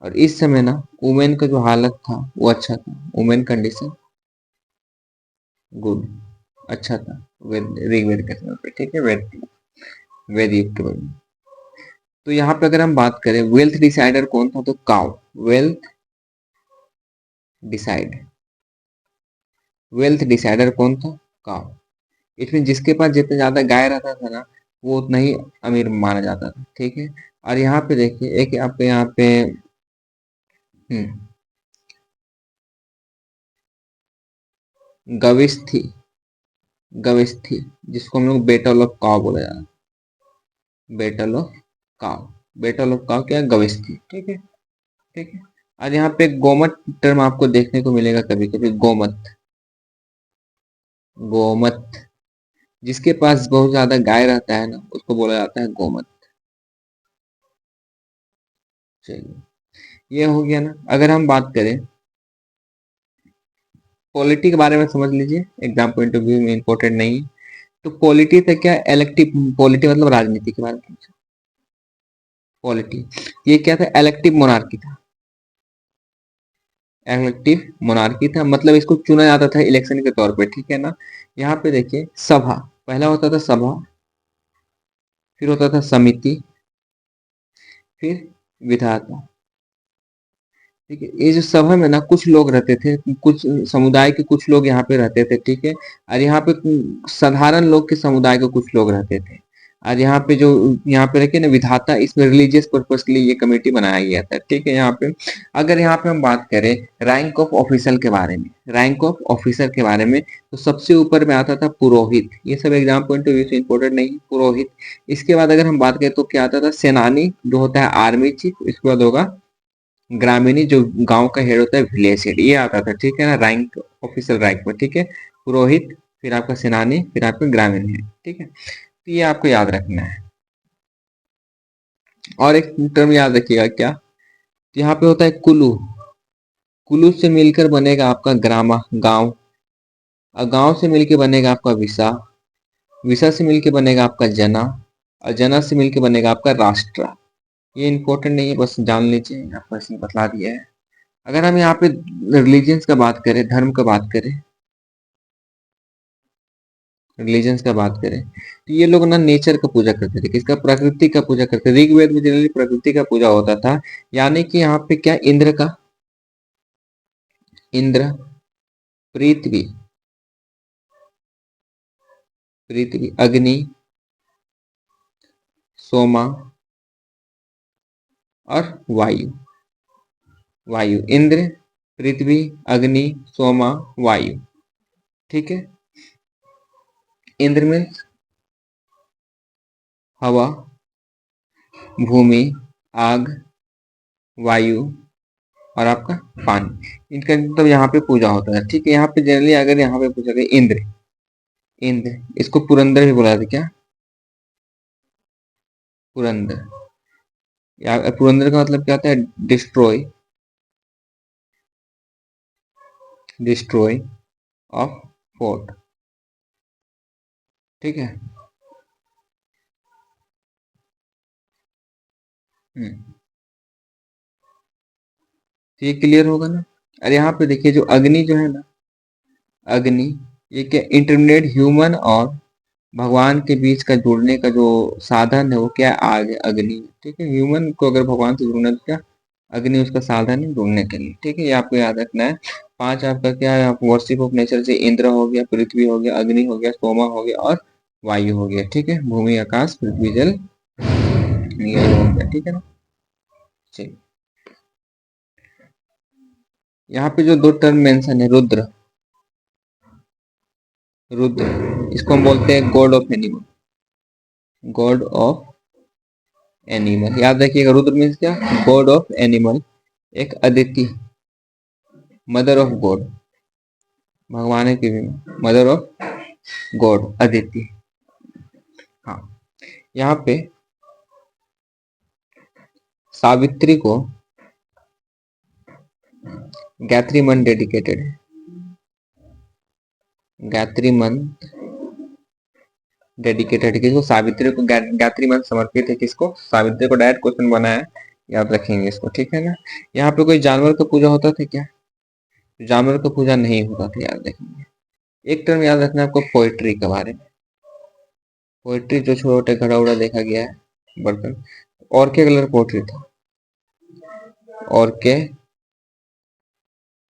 और इस समय ना वुमेन का जो हालत था वो अच्छा था, वुमेन कंडीशन गुड, अच्छा था, ऋग्वेद के समय पे। ठीक है, वेद युग के बाद। तो यहाँ पे अगर हम बात करें वेल्थ डिसाइडर कौन था, तो cow, wealth decide, wealth decider कौन था, काउ। इसमें जिसके पास जितना ज्यादा गाय रहता था ना, वो उतना ही अमीर माना जाता था। ठीक है। और यहाँ पे देखिए एक आपके यहाँ पे हम्म, गविस्थी, गविस्थी, जिसको हम लोग बेटल ऑफ काउ बोला जाता है, battle of cow, battle of cow क्या है, गविस्थी। ठीक है। ठीक है। और यहाँ पे गोमत टर्म आपको देखने को मिलेगा कभी कभी, गोमत, गोमत, जिसके पास बहुत ज्यादा गाय रहता है ना, उसको बोला जाता है गोमत। चलिए, ये हो गया ना। अगर हम बात करें पॉलिटी के बारे में, समझ लीजिए, एग्जाम पॉइंट ऑफ व्यू में इंपॉर्टेंट नहीं है। तो पॉलिटी था क्या, इलेक्टिव पॉलिटी मतलब राजनीति के बारे में। पॉलिटी, ये क्या था, इलेक्टिव मोनार्की था, इलेक्टिव मोनार्की था, मतलब इसको चुना जाता था इलेक्शन के तौर पे। ठीक है ना। यहाँ पे देखिए सभा, पहला होता था सभा, फिर होता था समिति, फिर विधाता। ठीक है, ये जो सभा में ना कुछ लोग रहते थे, कुछ समुदाय के कुछ लोग यहाँ पे रहते थे, ठीक है, और यहाँ पे साधारण लोग के समुदाय के कुछ लोग रहते थे। और यहाँ पे जो यहाँ पे रखे ना विधाता, इसमें रिलीजियस पर्पस के लिए ये कमेटी बनाया गया था, ठीक है। यहाँ पे अगर यहाँ पे हम बात करें रैंक ऑफ ऑफिसर के बारे में, रैंक ऑफ ऑफिसर के बारे में, तो सबसे ऊपर में आता था पुरोहित। ये सब एग्जाम पॉइंट ऑफ व्यू से इंपॉर्टेंट नहीं, पुरोहित। इसके बाद अगर हम बात करें तो क्या आता था, सेनानी जो होता है आर्मी चीफ। इसके बाद होगा ग्रामीणी जो गांव का हेड होता है विलेज हेड, ये आता था, ठीक है ना, रैंक ऑफिसर रैंक में, ठीक है। पुरोहित, फिर आपका सेनानी, फिर आपका ग्रामीण हेड, ठीक है। तो ये आपको याद रखना है। और एक टर्म याद रखिएगा क्या, यहाँ पे होता है कुलू। कुलू से मिलकर बनेगा आपका ग्रामा, गांव। और गांव से मिलकर बनेगा आपका विसा। विसा से मिलकर बनेगा आपका जना। और जना से मिलकर बनेगा आपका राष्ट्र। ये इंपॉर्टेंट नहीं है, बस जान लीजिए, आपको इसने बतला दिया है। अगर हम यहाँ पे रिलीजियंस का बात करें, धर्म का बात करें, रिलीजन्स का बात करें, तो ये लोग ना नेचर का पूजा करते थे। किसका? प्रकृति का पूजा करते थे। ऋग्वेद में जनरली प्रकृति का पूजा होता था। यानी कि यहाँ पे क्या, इंद्र का, इंद्र, पृथ्वी, पृथ्वी, अग्नि, सोमा और वायु। वायु, इंद्र, पृथ्वी, अग्नि, सोमा, वायु, ठीक है। इंद्र में हवा, भूमि, आग, वायु और आपका पानी, इनका मतलब यहाँ पे पूजा होता है, ठीक है। यहाँ पे जनरली अगर यहाँ पे पूछा गया इंद्र, इंद्र, इसको पुरंदर भी बुलाते, क्या? पुरंदर। या पुरंदर का मतलब क्या होता है? डिस्ट्रॉय, डिस्ट्रॉय ऑफ फोर्ट, ठीक है। हम्म, तो ये क्लियर होगा ना। और यहाँ पे देखिए जो अग्नि जो है ना, अग्नि, ये क्या, इंटरमीडिएट ह्यूमन और भगवान के बीच का जुड़ने का जो साधन है वो क्या है? आग है, अग्नि, ठीक है। ह्यूमन को अगर भगवान से जुड़ना है तो क्या, अग्नि उसका साधन है जुड़ने के लिए, ठीक है। ये आपको याद रखना है। पांच आपका क्या है, वर्शिप ऑफ नेचर से इंद्र हो गया, पृथ्वी हो गया, अग्नि हो गया, सोमा हो गया और वायु हो गया, ठीक है। भूमि, आकाश, पृथ्वी, जल, ये हो गया, ठीक है ना। चलिए, यहाँ पे जो दो टर्म मेंशन है, रुद्र, रुद्र, इसको हम बोलते हैं God of animal, God of animal. याद रखिएगा, रुद्र मीन्स क्या? God of animal. एक अदिति, मदर ऑफ गॉड, भगवान की भी मदर ऑफ गॉड, अदिति। हाँ, यहाँ पे सावित्री को गायत्री मंत्र डेडिकेटेड है, गायत्री मंत्र डेडिकेटेड है किसको? सावित्री को। गायत्री मंत्र समर्पित है किसको? सावित्री को। डायरेक्ट क्वेश्चन बना है, याद रखेंगे इसको, ठीक है ना। यहाँ पे कोई जानवर का पूजा होता था क्या? जानवर का पूजा नहीं होता था, याद रखेंगे। एक टर्म याद रखना आपको पोएट्री के बारे में। पोएट्री जो छोटे घड़ा उड़ा देखा गया है, बर्तन, और क्या कलर पोएट्री था? और के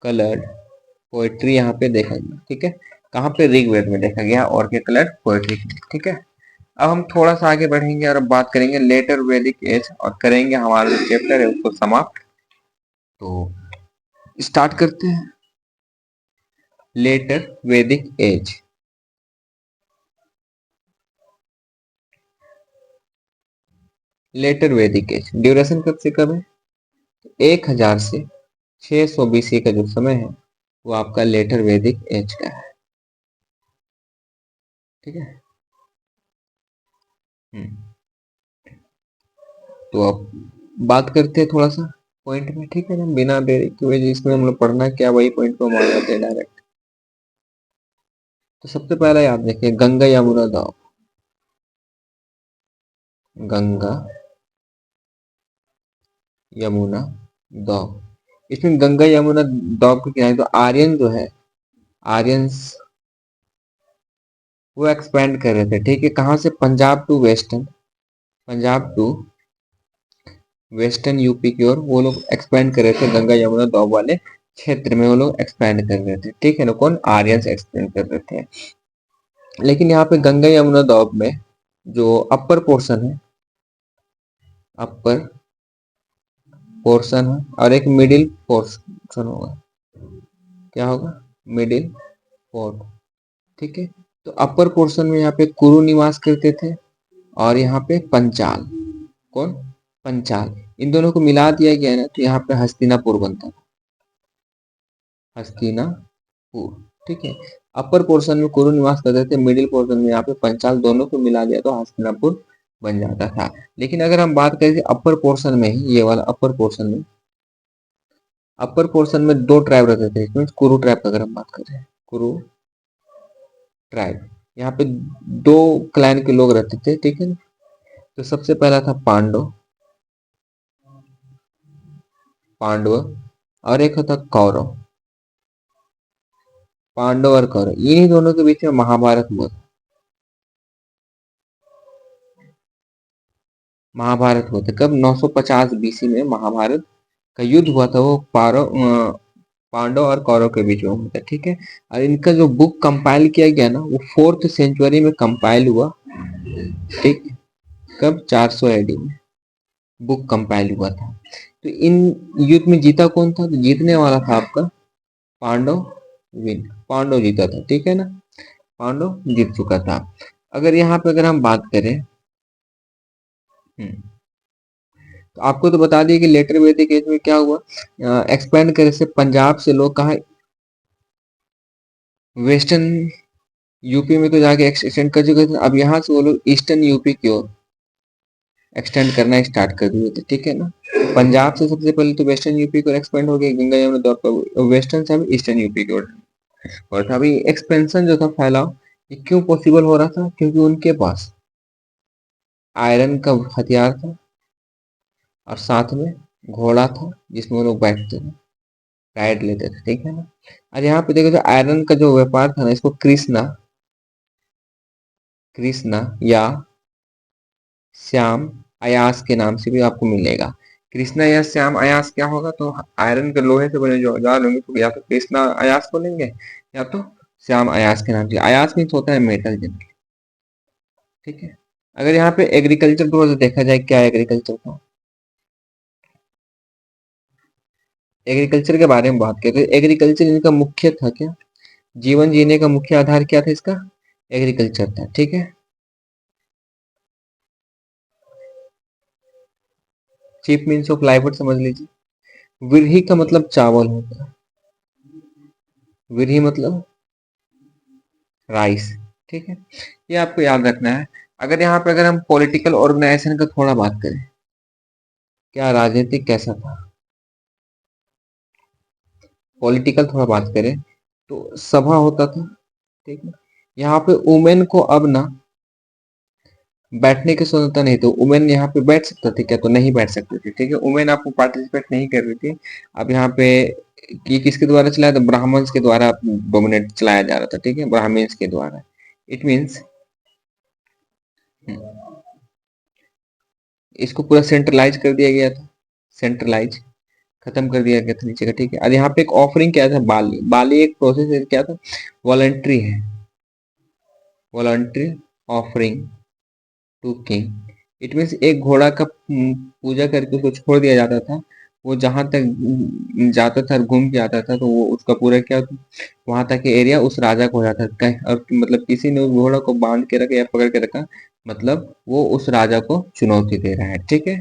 कलर पोएट्री यहाँ पे देखा गया, ठीक है। कहाँ पे? ऋग्वेद में देखा गया और के कलर पोएट्री, ठीक है। अब हम थोड़ा सा आगे बढ़ेंगे और अब बात करेंगे लेटर वैदिक एज और करेंगे हमारा जो चैप्टर है उसको समाप्त। तो स्टार्ट करते हैं। लेटर वैदिक एज, लेटर वैदिक एज ड्यूरेशन कब से कब है? 1000 से 600 बीसी का जो समय है वो आपका लेटर वैदिक एज का है, ठीक है। हम्म, तो अब बात करते हैं थोड़ा सा पॉइंट में, ठीक है ना, बिना देरी के वजह इसमें हम लोग पढ़ना क्या, वही पॉइंट को मान जाते हैं डायरेक्ट। तो सबसे पहला याद रखिए, गंगा यमुना दाव, गंगा यमुना दाव। इसमें गंगा यमुना दाव के किनारे तो आर्यन जो है, आर्यंस वो एक्सपेंड कर रहे थे, ठीक है। कहाँ से? Punjab to western, Punjab to western UP की ओर वो लोग एक्सपेंड कर रहे थे, गंगा यमुना दोआब वाले क्षेत्र में वो लोग एक्सपेंड कर रहे थे, ठीक है ना, कौन, आर्यंस एक्सपेंड कर रहे थे। लेकिन यहाँ पे गंगा यमुना दोआब में जो अपर पोर्शन है, अपर पोर्शन है और एक मिडिल पोर्शन होगा, क्या होगा, मिडिल पोर्ट, ठीक है। तो अपर पोर्शन में यहाँ पे कुरु निवास करते थे और यहाँ पे पंचाल, कौन, पंचाल, इन दोनों को मिला दिया गया है ना, तो यहाँ पे हस्तिनापुर बनता है, हस्तिनापुर, ठीक है। अपर पोर्शन में कुरु निवास करते थे, मिडिल पोर्शन में यहाँ पे पंचाल, दोनों को मिला दिया तो हस्तिनापुर बन जाता था। लेकिन अगर हम बात करें अपर पोर्शन में ही, ये वाला अपर पोर्शन में, अपर पोर्शन में दो ट्राइब रहते थे, इसमें कुरु ट्राइब का अगर हम बात करें, कुरु ट्राइब, यहाँ पे दो क्लैन के लोग रहते थे, ठीक है ना। तो सबसे पहला था पांडव, पांडव, और एक होता कौरव, पांडव और कौरव, इन्हीं दोनों के बीच में महाभारत हुआ था, महाभारत हुआ था कब, 950 बीसी में महाभारत का युद्ध हुआ था, वो पांडव और कौरव के बीच में हुआ था, ठीक है। और इनका जो बुक कंपाइल किया गया ना, वो 4th सेंचुरी में कंपाइल हुआ, ठीक, कब, 400 एडी में बुक कंपाइल हुआ था। तो इन युद्ध में जीता कौन था, तो जीतने वाला था आपका पांडव, विन, पांडव जीता था, ठीक है ना, पांडव जीत चुका था। अगर यहाँ पे अगर हम बात करें, तो आपको तो बता दिए कि लेटर वैदिक एज में क्या हुआ, एक्सपेंड करे से पंजाब से लोग कहा वेस्टर्न यूपी में तो जाके एक्सटेंड कर चुके थे, अब यहाँ से वो लोग ईस्टर्न यूपी की ओर एक्सटेंड करना स्टार्ट कर दिए थे, ठीक है ना। पंजाब से सबसे पहले तो वेस्टर्न यूपी को एक्सपेंड हो गया, गंगा यमुना दौर पर वेस्टर्न से अभी ईस्टर्न यूपी की ओर, और अभी एक्सपेंशन जो था, फैलाव, ये क्यों पॉसिबल हो रहा था, क्योंकि उनके पास आयरन का हथियार था और साथ में घोड़ा था जिसमें वो लोग बैठते थे, राइड लेते थे, ठीक है ना। और यहाँ पे देखो, तो आयरन का जो व्यापार था ना, इसको कृष्णा, कृष्णा या श्याम अयास के नाम से भी आपको मिलेगा। कृष्णा या श्याम अयास क्या होगा, तो आयरन के लोहे से बने जो औजार होंगे, तो या तो कृष्णा अयास बोलेंगे या तो श्याम अयास के नाम से। अयास मीन्स होता है मेटल जनरल, ठीक है। अगर यहाँ पे एग्रीकल्चर थोड़ा सा देखा जाए, क्या एग्रीकल्चर था, एग्रीकल्चर के बारे में बात करते हैं। एग्रीकल्चर इनका मुख्य था क्या, जीवन जीने का मुख्य आधार क्या था इसका, एग्रीकल्चर था, ठीक है। चीप मीन्स ऑफ लाइवलीहुड समझ लीजिए। विरही का मतलब चावल होता है, विरही मतलब राइस, ठीक है, ये आपको याद रखना है। अगर यहाँ पे अगर हम पॉलिटिकल ऑर्गेनाइजेशन का थोड़ा बात करें, क्या राजनीतिक कैसा था, पॉलिटिकल थोड़ा बात करें, तो सभा होता था, ठीक है। यहाँ पे वुमेन को अब ना बैठने की स्वतंत्रता नहीं, तो वुमेन यहाँ पे बैठ सकता थे क्या, तो नहीं बैठ सकते थे, ठीक है, वुमेन आपको पार्टिसिपेट नहीं कर रही थी। अब यहाँ पे ये किसके द्वारा चलाया था, ब्राह्मण्स के द्वारा डोमिनेट चलाया जा रहा था, ठीक है, ब्राह्मण्स के द्वारा। इट मीन्स इसको पूरा सेंट्रलाइज कर दिया गया था, सेंट्रलाइज खत्म कर दिया गया था नीचे का, ठीक है। और यहाँ पे एक ऑफरिंग क्या था, बाली, बाली एक प्रोसेस है, क्या था, वॉलंटरी है, voluntary offering to king. It means एक घोड़ा का पूजा करके उसको छोड़ दिया जाता था, वो जहां तक जाता था, घूम के आता था, तो वो उसका पूरा क्या, वहां तक के एरिया उस राजा को हो जाता था, और मतलब किसी ने उस घोड़ा को बांध के रखा या पकड़ के रखा, मतलब वो उस राजा को चुनौती दे रहा है, ठीक है।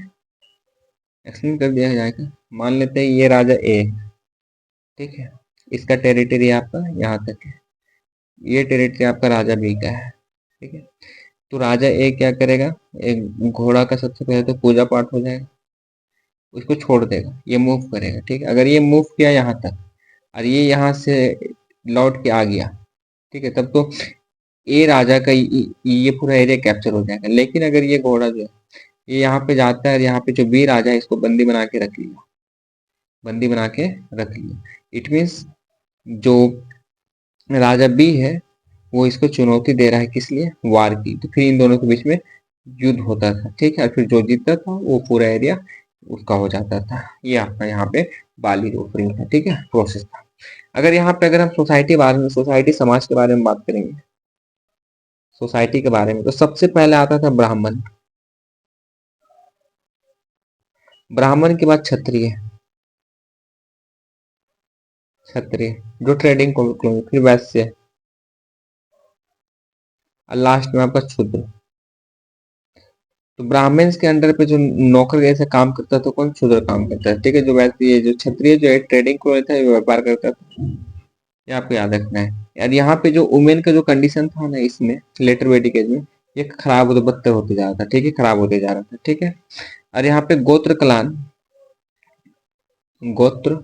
एक्सप्लेन कर दिया जाएगा। मान लेते हैं ये राजा ए, ठीक है, इसका टेरिटरी आपका यहाँ तक है, ये टेरिटरी आपका राजा बी का है, ठीक है। तो राजा ए क्या करेगा, एक घोड़ा का सबसे पहले तो पूजा पाठ हो जाएगा, उसको छोड़ देगा, ये मूव करेगा, ठीक है। अगर ये मूव किया यहाँ तक और ये यहाँ से लौट के आ गया, ठीक है, तब तो ए राजा का ये पूरा एरिया कैप्चर हो जाएगा। लेकिन अगर ये घोड़ा जो है ये यहाँ पे जाता है और यहाँ पे जो बी राजा है इसको बंदी बना के रख लिया, बंदी बना के रख लिया, इट मीन्स जो राजा बी है वो इसको चुनौती दे रहा है, किस लिए, वार की। तो फिर इन दोनों के बीच में युद्ध होता था, ठीक है, और फिर जो जीतता था वो पूरा एरिया उसका हो जाता था। ये आपका यहाँ पे बाली ऑफरिंग था, ठीक है, प्रोसेस था। अगर यहाँ पे अगर हम सोसाइटी बारे में, सोसाइटी समाज के बारे में बात करेंगे, सोसाइटी के बारे में, तो सबसे पहले आता था ब्राह्मण, ब्राह्मण के बाद क्षत्रिय, क्षत्रिय जो ट्रेडिंग को, फिर वैश्य, और लास्ट में आपका शूद्र। तो ब्राह्मण्स के अंडर पे जो नौकर जैसे काम करता था, कौन, शूद्र काम करता है, ठीक है। जो वैसे ये जो क्षत्रिय जो है ट्रेडिंग को रहता है, व्यापार करता था, ये आपको याद रखना है यार। यहाँ पे जो वुमेन का जो कंडीशन था ना, इसमें लेटर वेडिक एज में, ये खराब होते बदतर होते जा रहा था, ठीक है, खराब होते जा रहा था, ठीक है। और यहाँ पे गोत्र कलान, गोत्र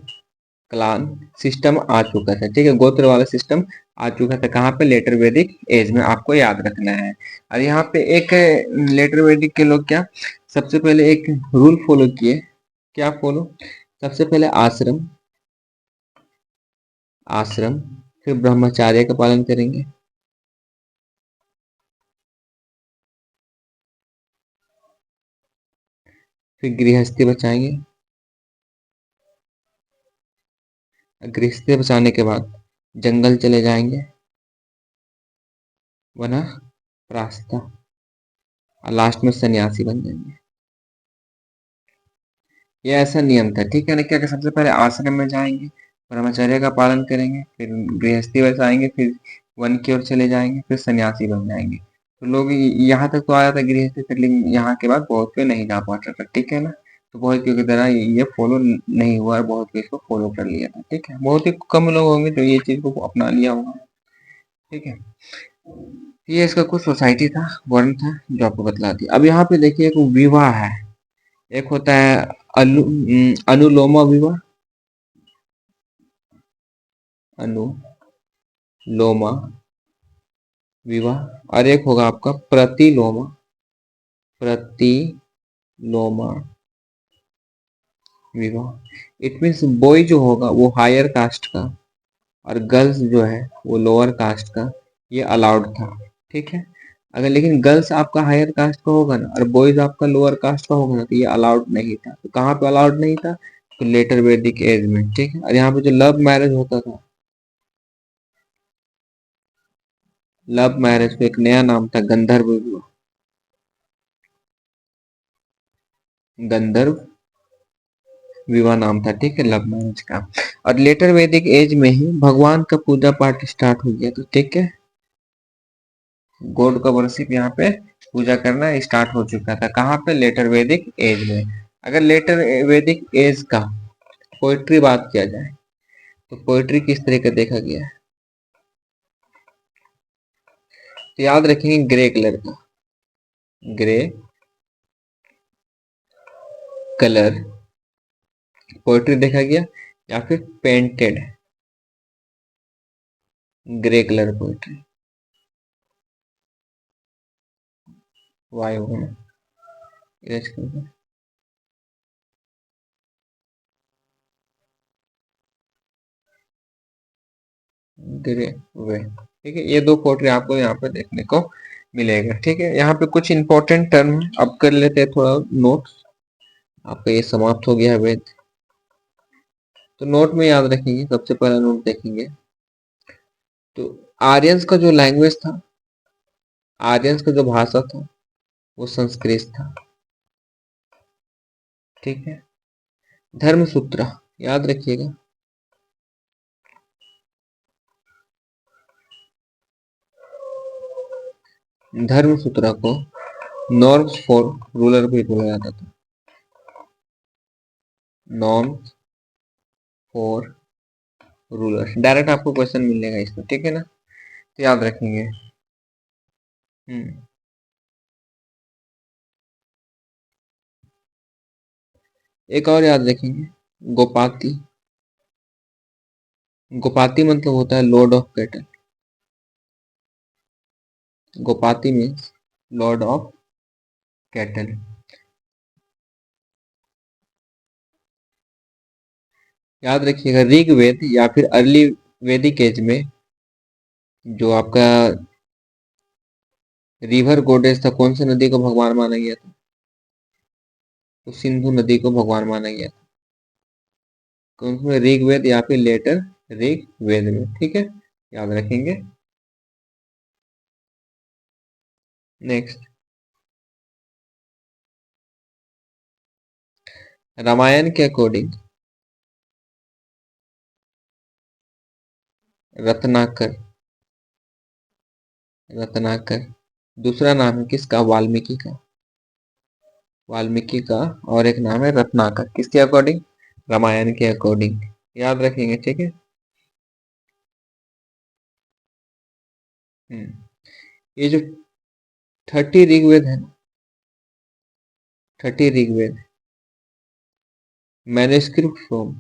क्लान सिस्टम आ चुका था, ठीक है, गोत्र वाला सिस्टम आ चुका था। कहाँ पे, लेटर वैदिक एज में, आपको याद रखना है। और यहाँ पे एक लेटर वैदिक के लोग क्या, सबसे पहले एक रूल फॉलो किए, क्या फॉलो, सबसे पहले आश्रम, आश्रम, फिर ब्रह्मचार्य का पालन करेंगे, फिर गृहस्थी बचाएंगे, गृहस्थी बचाने के बाद जंगल चले जाएंगे, वना रास्ता, और लास्ट में सन्यासी बन जाएंगे। ये ऐसा नियम था, ठीक है ना। क्या सबसे पहले आश्रम में जाएंगे, ब्रह्मचर्य का पालन करेंगे, फिर गृहस्थी बसाएंगे, फिर वन की ओर चले जाएंगे, फिर सन्यासी बन जाएंगे। तो लोग यहाँ तक तो आया था गृहस्थी तक, लेकिन यहाँ के बाद बहुत पे नहीं जा पाता था, ठीक है ना। तो बहुत की तरह ये फॉलो नहीं हुआ, और बहुत इसको फॉलो कर लिया था, ठीक है। बहुत ही कम लोग होंगे जो ये चीज को अपना लिया होगा, ठीक है। ये इसका कुछ सोसाइटी था, वर्ण था, जो आपको बतला दिया। अब यहाँ पे देखिए एक विवाह है, एक होता है अनुलोमा विवाह, अनुलोमा विवाह, और एक होगा आपका प्रतिलोमा, प्रतिलोमा विवाह। इट मीन्स बॉय जो होगा वो हायर कास्ट का, और गर्ल्स जो है वो लोअर कास्ट का, ये अलाउड था, ठीक है। अगर लेकिन गर्ल्स आपका हायर कास्ट का होगा ना, और बॉयज आपका लोअर कास्ट का होगा ना, तो ये अलाउड नहीं था। तो कहाँ पे अलाउड नहीं था, तो लेटर वैदिक एज में, ठीक है। और यहाँ पे जो लव मैरिज होता था, लव मैरिज को एक नया नाम था गंधर्व विवाह, गंधर्व विवाह नाम था, ठीक है, लव मैरिज का। और लेटर वैदिक एज में ही भगवान का पूजा पाठ स्टार्ट हो गया, तो ठीक है, गॉड का वर्शिप यहाँ पे पूजा करना स्टार्ट हो चुका था। कहाँ पे, लेटर वैदिक एज में। अगर लेटर वैदिक एज का पोइट्री बात किया जाए, तो पोइट्री किस तरह का देखा गया है, तो याद रखेंगे ग्रे कलर का, ग्रे कलर पोइट्री देखा गया, या फिर पेंटेड ग्रे कलर पोइट्री, वाई होगा इरेज कर, ग्रे वे, ठीक है। ये दो पोइट्री आपको यहाँ पे देखने को मिलेगा, ठीक है। यहाँ पे कुछ इंपॉर्टेंट टर्म अब कर लेते हैं थोड़ा नोट। आपका ये समाप्त हो गया है वेद, तो नोट में याद रखेंगे, सबसे पहला नोट देखेंगे। तो आर्यंस का जो लैंग्वेज था, आर्यंस का जो भाषा था, वो संस्कृत था, ठीक है। धर्मसूत्र याद रखिएगा, धर्मसूत्र को नॉर्म्स फॉर रूलर भी बोला जाता था, नॉर्म्स फॉर रूलर। डायरेक्ट आपको क्वेश्चन मिलेगा इसमें, ठीक है ना, तो याद रखेंगे। एक और याद रखेंगे, गोपाती, गोपाती मतलब होता है lord of cattle, Gopati means lord of cattle. याद रखिएगा ऋग्वेद या फिर अर्ली वैदिक एज में जो आपका रिवर गोडेस था, कौन सी नदी को भगवान माना गया था, तो सिंधु नदी को भगवान माना गया था। कौन सा ऋग्वेद या फिर लेटर ऋग्वेद में, ठीक है, याद रखेंगे। नेक्स्ट, रामायण के अकॉर्डिंग रत्नाकर, रत्नाकर दूसरा नाम है किसका? वाल्मीकि का, वाल्मीकि का। और एक नाम है रत्नाकर, किसके अकॉर्डिंग? रामायण के अकॉर्डिंग, याद रखेंगे, ठीक है। ये जो 30 ऋग्वेद है ना, 30 ऋग्वेद मैन्युस्क्रिप्ट फ्रॉम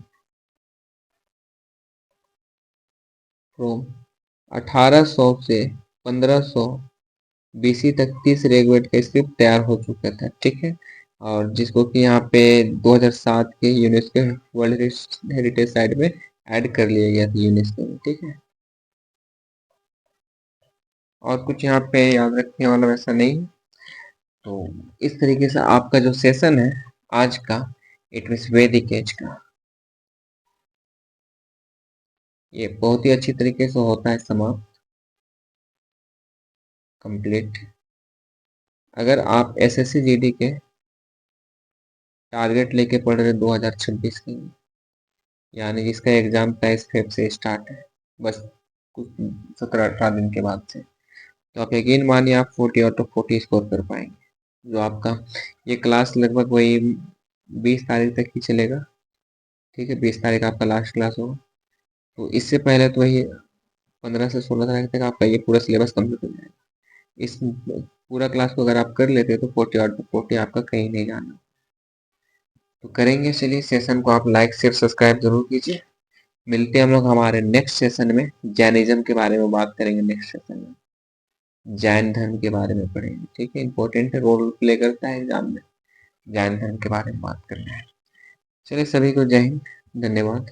फ्रॉम 1800 से 1500 बीसी तक 30 ऋग्वेद का स्क्रिप्ट तैयार हो चुका था, ठीक है। और जिसको कि यहाँ पे 2007 के यूनेस्को वर्ल्ड हेरिटेज साइट में ऐड कर लिया गया था यूनेस्को में, ठीक है। और कुछ यहाँ पे याद रखने वाला वैसा नहीं है। तो इस तरीके से आपका जो सेशन है आज का, इट मीन्स वैदिक एज का, ये बहुत ही अच्छी तरीके से होता है समाप्त, कंप्लीट। अगर आप एसएससी जीडी के टारगेट लेके पढ़ रहे 2026 के, यानी जिसका एग्जाम 23 फेब से स्टार्ट है, बस कुछ 17-18 दिन के बाद से, तो आप यकीन मानिए आप 40 आउट ऑफ 40 स्कोर कर पाएंगे। जो आपका ये क्लास लगभग वही 20 तारीख तक ही चलेगा, ठीक है। 20 तारीख आपका लास्ट क्लास होगा। तो इससे पहले तो वही 15 से 16 तारीख तक आपका ये पूरा सिलेबस कंप्लीट हो जाएगा। इस पूरा क्लास को अगर आप कर लेते तो 40 आउट ऑफ 40 आपका कहीं नहीं जाना। तो करेंगे, चलिए सेशन को आप लाइक शेयर सब्सक्राइब जरूर कीजिए। मिलते हैं हम लोग हमारे नेक्स्ट सेशन में, जैनिज्म के बारे में बात करेंगे। नेक्स्ट सेशन में जैन धर्म के बारे में पढ़ेंगे, ठीक है। इंपॉर्टेंट रोल प्ले करता है एग्जाम में, जैन धर्म के बारे में बात करना है। चलिए, सभी को जय हिंद, धन्यवाद।